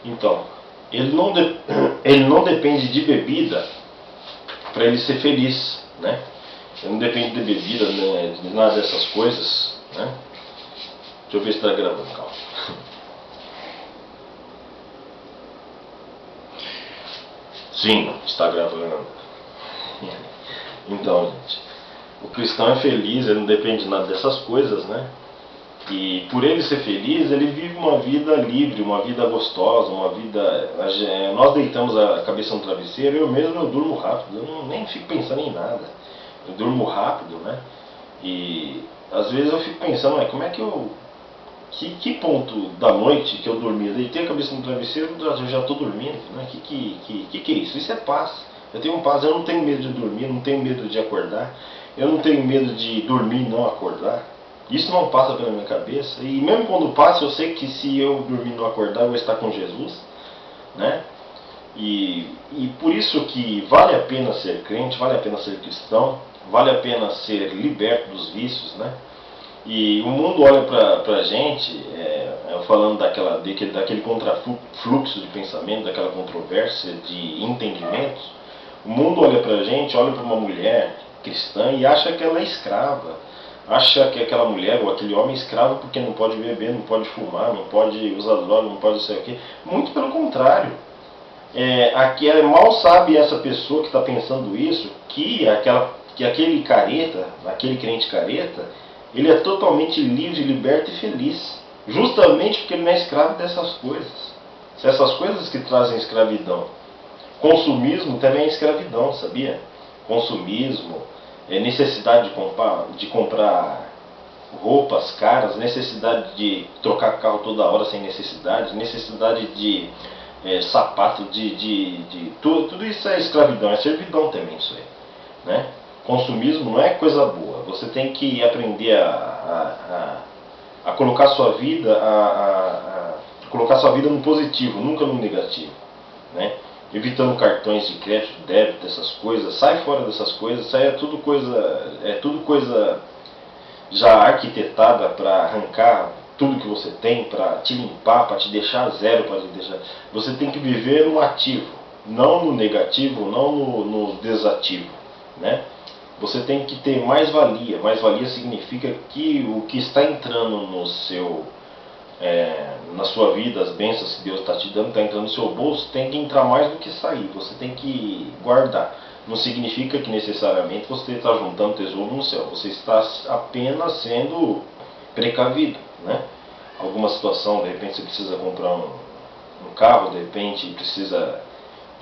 Então, ele não depende de bebida para ele ser feliz, né? Ele não depende de bebida, né, de nada dessas coisas, né? Deixa eu ver se está gravando, calma. Sim, está gravando. Então, gente, o cristão é feliz, ele não depende de nada dessas coisas, né? E por ele ser feliz, ele vive uma vida livre, uma vida gostosa, uma vida... Nós deitamos a cabeça no travesseiro, eu mesmo eu durmo rápido, eu nem fico pensando em nada. Eu durmo rápido, né? E às vezes eu fico pensando, como é que eu... Que ponto da noite que eu dormi, eu deitei a cabeça no travesseiro, eu já estou dormindo, né? Que é isso? Isso é paz. Eu tenho paz, eu não tenho medo de dormir, não tenho medo de acordar, eu não tenho medo de dormir e não acordar. Isso não passa pela minha cabeça. E mesmo quando passa, eu sei que se eu dormir e não acordar, eu vou estar com Jesus, né? E por isso que vale a pena ser crente, vale a pena ser cristão, vale a pena ser liberto dos vícios, né? E o mundo olha para a gente, falando daquele contrafluxo de pensamento, daquela controvérsia de entendimentos. O mundo olha para a gente, olha para uma mulher cristã e acha que ela é escrava. Acha que aquela mulher ou aquele homem é escravo porque não pode beber, não pode fumar, não pode usar droga, não pode sei o quê. Muito pelo contrário. Mal sabe essa pessoa que está pensando isso, que aquele careta, aquele crente careta, ele é totalmente livre, liberto e feliz. Justamente porque ele não é escravo dessas coisas. Essas coisas que trazem escravidão. Consumismo também é escravidão, sabia? Consumismo, necessidade de comprar roupas caras, necessidade de trocar carro toda hora sem necessidade, necessidade de sapato, tudo isso é escravidão, é servidão também isso aí, né? Consumismo não é coisa boa. Você tem que aprender a colocar sua vida, colocar sua vida no positivo, nunca no negativo, né? Evitando cartões de crédito, débito, essas coisas. Sai fora dessas coisas. Isso aí é tudo coisa já arquitetada para arrancar tudo que você tem, para te limpar, para te deixar zero, para te deixar... Você tem que viver no ativo, não no negativo, não no desativo, né? Você tem que ter mais-valia. Mais-valia significa que o que está entrando no seu... na sua vida, as bênçãos que Deus está te dando, está entrando no seu bolso, tem que entrar mais do que sair. Você tem que guardar. Não significa que necessariamente você está juntando tesouro no céu. Você está apenas sendo precavido, né? Alguma situação, de repente você precisa comprar um carro, de repente precisa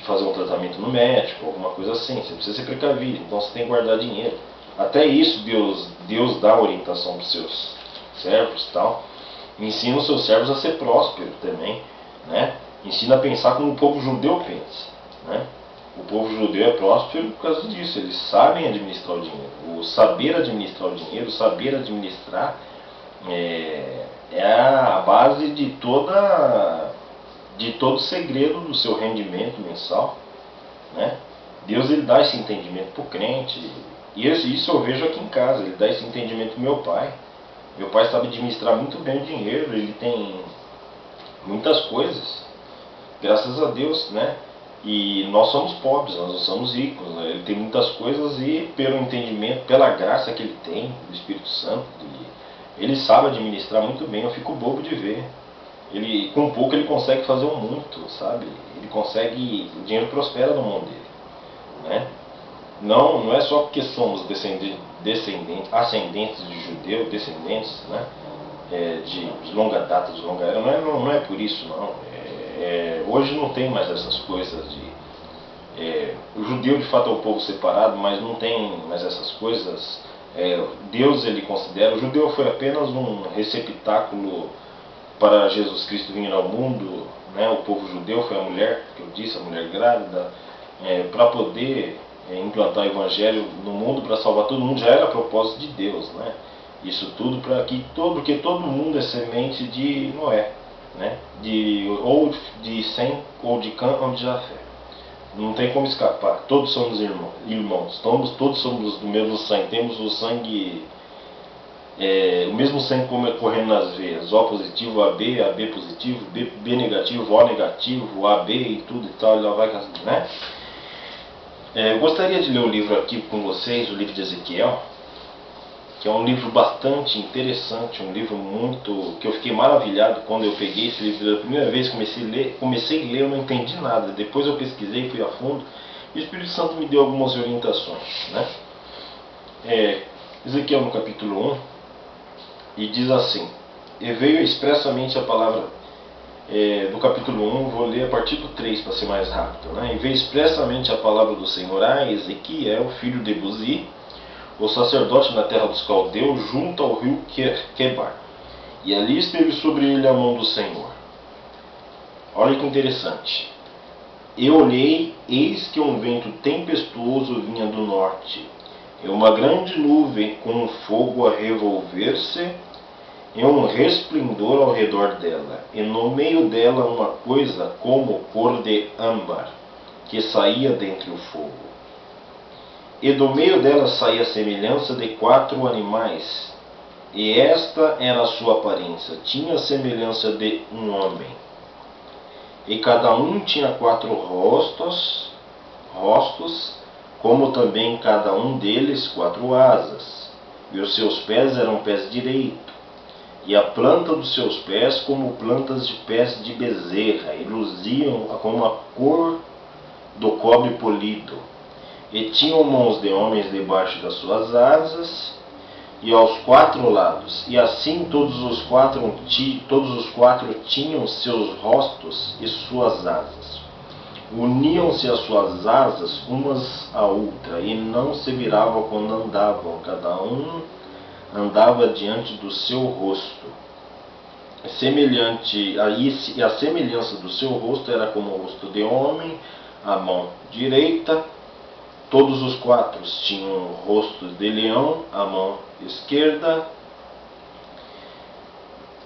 fazer um tratamento no médico, alguma coisa assim. Você precisa ser precavido, então você tem que guardar dinheiro. Até isso Deus dá orientação para os seus servos e tal. Ensina os seus servos a ser prósperos também, né? Ensina a pensar como o povo judeu pensa, né? O povo judeu é próspero por causa disso. Eles sabem administrar o dinheiro. O saber administrar o dinheiro, o saber administrar é a base de todo o segredo do seu rendimento mensal, né? Deus ele dá esse entendimento para o crente. E isso eu vejo aqui em casa. Ele dá esse entendimento para meu pai. Meu pai sabe administrar muito bem o dinheiro, ele tem muitas coisas, graças a Deus, né? E nós somos pobres, nós não somos ricos, né? Ele tem muitas coisas e pelo entendimento, pela graça que ele tem, do Espírito Santo, ele sabe administrar muito bem, eu fico bobo de ver. Ele, com pouco ele consegue fazer um muito, sabe? Ele consegue, o dinheiro prospera no mundo dele, né? Não é só porque somos ascendentes de judeu, descendentes, né? De longa data, de longa era, não é por isso não. Hoje não tem mais essas coisas o judeu de fato é um povo separado, mas não tem mais essas coisas. Deus ele considera, o judeu foi apenas um receptáculo para Jesus Cristo vir ao mundo, né? O povo judeu foi a mulher, que eu disse, a mulher grávida, para poder implantar o evangelho no mundo para salvar todo mundo, já era propósito de Deus, né? Isso tudo porque todo mundo é semente de Noé, né? Ou de Sem, ou de Cã, ou de Jafé. Não tem como escapar. Todos somos irmãos. Todos somos do mesmo sangue. Temos o sangue o mesmo sangue correndo nas veias, O positivo, AB, AB positivo, B negativo, O negativo, AB e tudo e tal, ela vai, né? Eu gostaria de ler o livro aqui com vocês, o livro de Ezequiel, que é um livro bastante interessante, um livro que eu fiquei maravilhado quando eu peguei esse livro pela primeira vez, comecei a ler, eu não entendi nada, depois eu pesquisei, fui a fundo, e o Espírito Santo me deu algumas orientações, né? Ezequiel no capítulo 1, e diz assim, e veio expressamente a palavra do capítulo 1, vou ler a partir do 3 para ser mais rápido, né? E veio expressamente a palavra do Senhor a Ezequiel, filho de Buzi, o sacerdote na terra dos caldeus, junto ao rio Quebar. E ali esteve sobre ele a mão do Senhor. Olha que interessante. Eu olhei, eis que um vento tempestuoso vinha do norte, e uma grande nuvem com fogo a revolver-se, e um resplendor ao redor dela, e no meio dela uma coisa como cor de âmbar, que saía dentre o fogo. E do meio dela saía a semelhança de 4 animais, e esta era a sua aparência, tinha a semelhança de um homem. E cada um tinha 4 rostos, como também cada um deles 4 asas, e os seus pés eram pés direitos, e a planta dos seus pés como plantas de pés de bezerra, e luziam como a cor do cobre polido. E tinham mãos de homens debaixo das suas asas, e aos 4 lados. E assim todos os quatro tinham seus rostos e suas asas. Uniam-se as suas asas umas à outra, e não se viravam quando andavam. Cada um andava diante do seu rosto. E a semelhança do seu rosto era como o rosto de homem, a mão direita. Todos os 4 tinham o rosto de leão, a mão esquerda.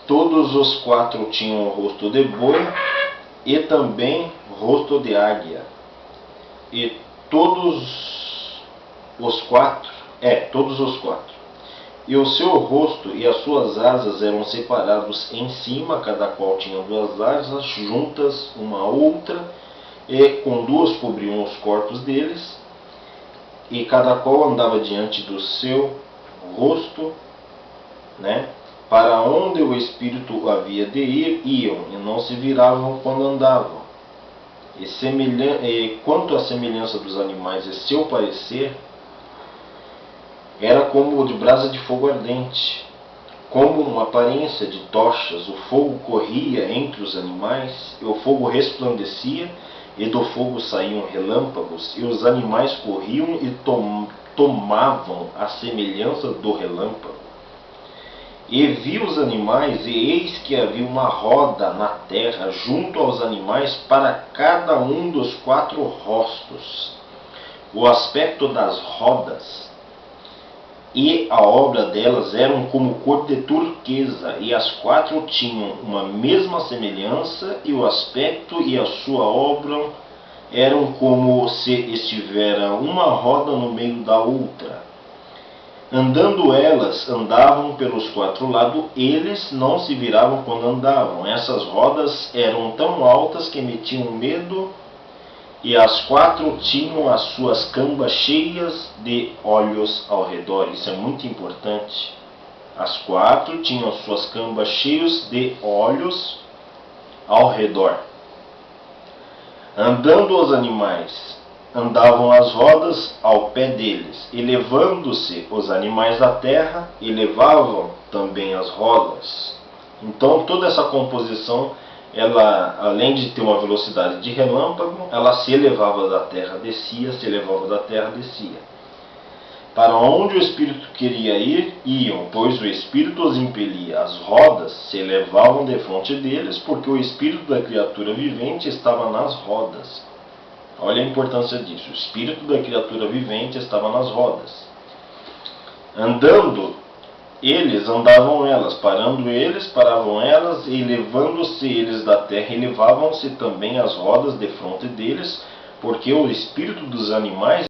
Todos os 4 tinham o rosto de boi e também rosto de águia. E todos os quatro. E o seu rosto e as suas asas eram separados em cima, cada qual tinha 2 asas juntas uma à outra, e com 2 cobriam os corpos deles. E cada qual andava diante do seu rosto, né? Para onde o Espírito havia de ir, iam, e não se viravam quando andavam. E quanto à semelhança dos animais e seu parecer, era como o de brasa de fogo ardente, como uma aparência de tochas. O fogo corria entre os animais, e o fogo resplandecia, e do fogo saíam relâmpagos, e os animais corriam e tomavam a semelhança do relâmpago. E vi os animais, e eis que havia uma roda na terra junto aos animais para cada um dos 4 rostos. O aspecto das rodas e a obra delas eram como cor de turquesa, e as 4 tinham uma mesma semelhança, e o aspecto e a sua obra eram como se estivera uma roda no meio da outra. Andando elas, andavam pelos 4 lados, eles não se viravam quando andavam. Essas rodas eram tão altas que metiam medo, e as 4 tinham as suas cambas cheias de olhos ao redor. Isso é muito importante. As 4 tinham as suas cambas cheias de olhos ao redor. Andando os animais, andavam as rodas ao pé deles, e levando-se os animais da terra, e levavam também as rodas. Então toda essa composição, ela, além de ter uma velocidade de relâmpago, ela se elevava da terra, descia, se elevava da terra, descia. Para onde o Espírito queria ir, iam, pois o Espírito os impelia. As rodas se elevavam defronte deles, porque o Espírito da criatura vivente estava nas rodas. Olha a importância disso. O Espírito da criatura vivente estava nas rodas. Andando eles, andavam elas. Parando eles, paravam elas. E levando-se eles da terra, elevavam-se também as rodas defronte deles, porque o Espírito dos animais